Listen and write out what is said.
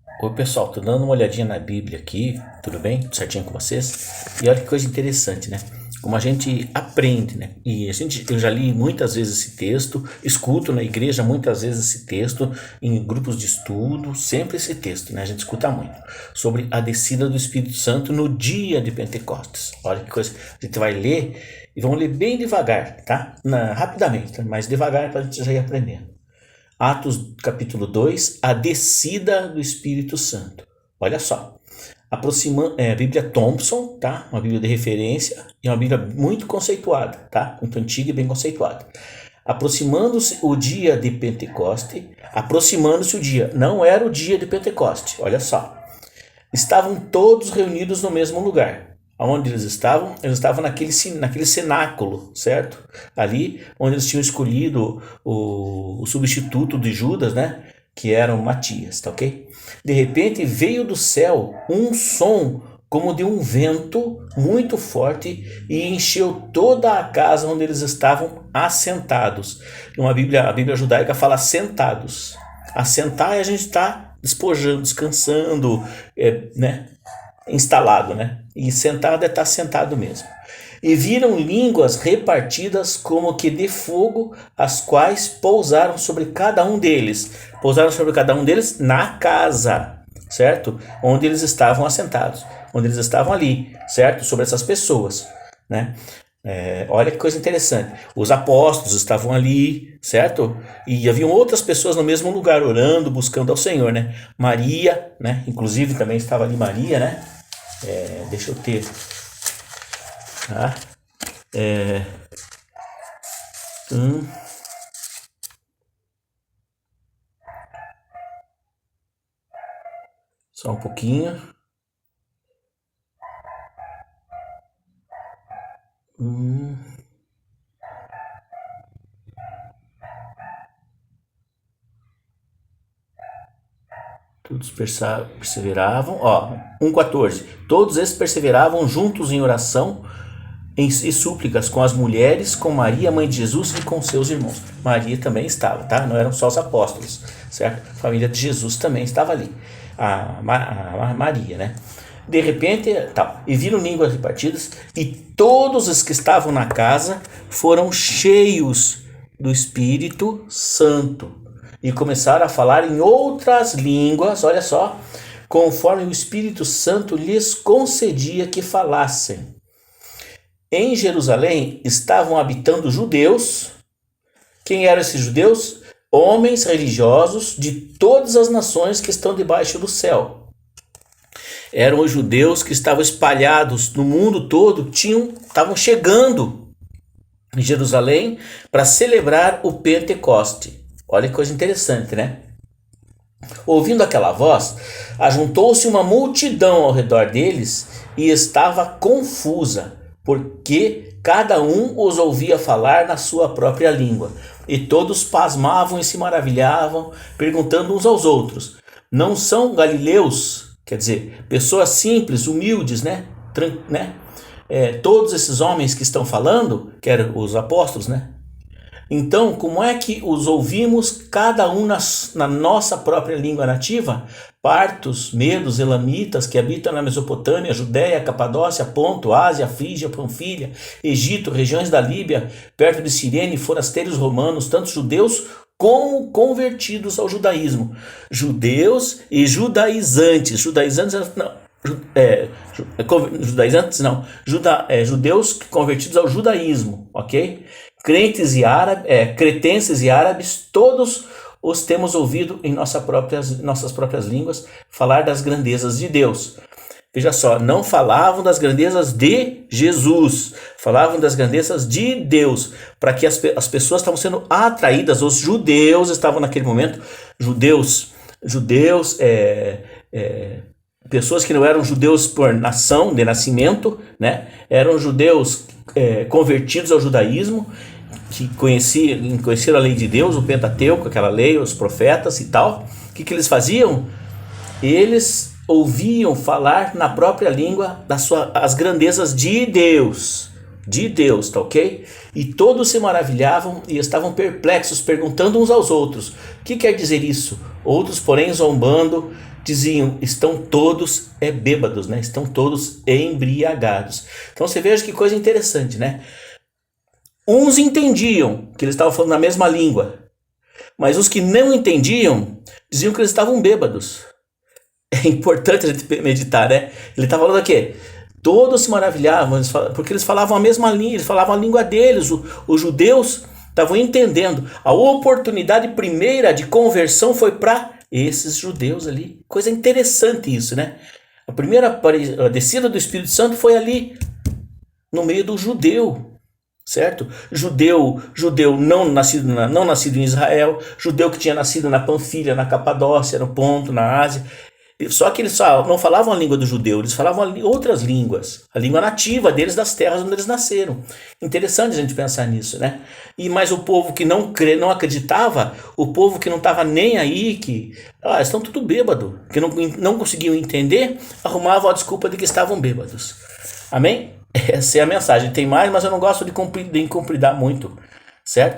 Oi pessoal, tô dando uma olhadinha na Bíblia aqui, tudo bem? Tudo certinho com vocês? E olha que coisa interessante, né? Como a gente aprende, né? Eu já li muitas vezes esse texto, escuto na igreja muitas vezes esse texto, em grupos de estudo, sempre esse texto, né? A gente escuta muito sobre a descida do Espírito Santo no dia de Pentecostes. Olha que coisa, a gente vai ler e vamos ler bem devagar, tá? Rapidamente, tá? Mas devagar para a gente já ir aprendendo. Atos capítulo 2, a descida do Espírito Santo. Olha só, a Bíblia Thompson, tá? Uma Bíblia de referência e uma Bíblia muito conceituada, tá? Muito antiga e bem conceituada. Aproximando-se o dia de Pentecoste, aproximando-se o dia, não era o dia de Pentecoste, olha só. Estavam todos reunidos no mesmo lugar. Onde eles estavam? Eles estavam naquele cenáculo, certo? Ali onde eles tinham escolhido o substituto de Judas, né? Que era o Matias, tá ok? De repente veio do céu um som como de um vento muito forte e encheu toda a casa onde eles estavam assentados. A Bíblia judaica fala sentados. Assentar é a gente está despojando, descansando, né? Instalado, né? E sentado é estar sentado mesmo. E viram línguas repartidas como que de fogo, as quais pousaram sobre cada um deles. Pousaram sobre cada um deles na casa, certo? Onde eles estavam assentados, onde eles estavam ali, certo? Sobre essas pessoas, né? Olha que coisa interessante. Os apóstolos estavam ali, certo? E haviam outras pessoas no mesmo lugar orando, buscando ao Senhor, né? Maria, né? Inclusive também estava ali Maria, né? Deixa eu ter, tá? Hum, Só um pouquinho. Hum, Todos perseveravam, ó, 1,14. Todos esses perseveravam juntos em oração e súplicas com as mulheres, com Maria, mãe de Jesus e com seus irmãos. Maria também estava, tá? Não eram só os apóstolos, certo? A família de Jesus também estava ali. A Maria, né? De repente, tal, e viram línguas repartidas, e todos os que estavam na casa foram cheios do Espírito Santo e começaram a falar em outras línguas, olha só, conforme o Espírito Santo lhes concedia que falassem. Em Jerusalém estavam habitando judeus. Quem eram esses judeus? Homens religiosos de todas as nações que estão debaixo do céu. Eram os judeus que estavam espalhados no mundo todo, estavam chegando em Jerusalém para celebrar o Pentecoste. Olha que coisa interessante, né? Ouvindo aquela voz, ajuntou-se uma multidão ao redor deles e estava confusa, porque cada um os ouvia falar na sua própria língua. E todos pasmavam e se maravilhavam, perguntando uns aos outros: não são galileus? Quer dizer, pessoas simples, humildes, né? Todos esses homens que estão falando, que eram os apóstolos, né? Então, como é que os ouvimos, cada um na nossa própria língua nativa? Partos, medos, elamitas, que habitam na Mesopotâmia, Judéia, Capadócia, Ponto, Ásia, Frígia, Panfilha, Egito, regiões da Líbia, perto de Cirene, forasteiros romanos, tanto judeus como convertidos ao judaísmo. Judeus e judaizantes. Judeus convertidos ao judaísmo, ok? Cretenses e árabes, todos os temos ouvido em nossas próprias línguas falar das grandezas de Deus. Veja só, não falavam das grandezas de Jesus, falavam das grandezas de Deus, para que as pessoas estavam sendo atraídas, os judeus estavam naquele momento, pessoas que não eram judeus por nação, de nascimento, né? Eram judeus convertidos ao judaísmo, que conheceram a lei de Deus, o Pentateuco, aquela lei, os profetas e tal. O que eles faziam? Eles ouviam falar na própria língua as grandezas de Deus, de Deus, tá ok? E todos se maravilhavam e estavam perplexos, perguntando uns aos outros: o que quer dizer isso? Outros, porém, zombando, diziam: estão todos bêbados, né? Estão todos embriagados. Então você veja que coisa interessante, né? Uns entendiam que eles estavam falando na mesma língua, mas os que não entendiam diziam que eles estavam bêbados. É importante a gente meditar, né? Ele está falando aqui: todos se maravilhavam, porque eles falavam a mesma língua, eles falavam a língua deles. Os judeus estavam entendendo. A oportunidade primeira de conversão foi para esses judeus ali. Coisa interessante isso, né? A descida do Espírito Santo foi ali, no meio do judeu. Certo? Judeu não nascido em Israel, judeu que tinha nascido na Panfilha, na Capadócia, no Ponto, na Ásia. Só que eles não falavam a língua do judeu, eles falavam outras línguas, a língua nativa deles, das terras onde eles nasceram. Interessante a gente pensar nisso, né? Mas o povo que não acreditava, o povo que não estava nem aí, que estão tudo bêbado, que não conseguiam entender, arrumavam a desculpa de que estavam bêbados. Amém? Essa é a mensagem. Tem mais, mas eu não gosto de compridar muito, certo?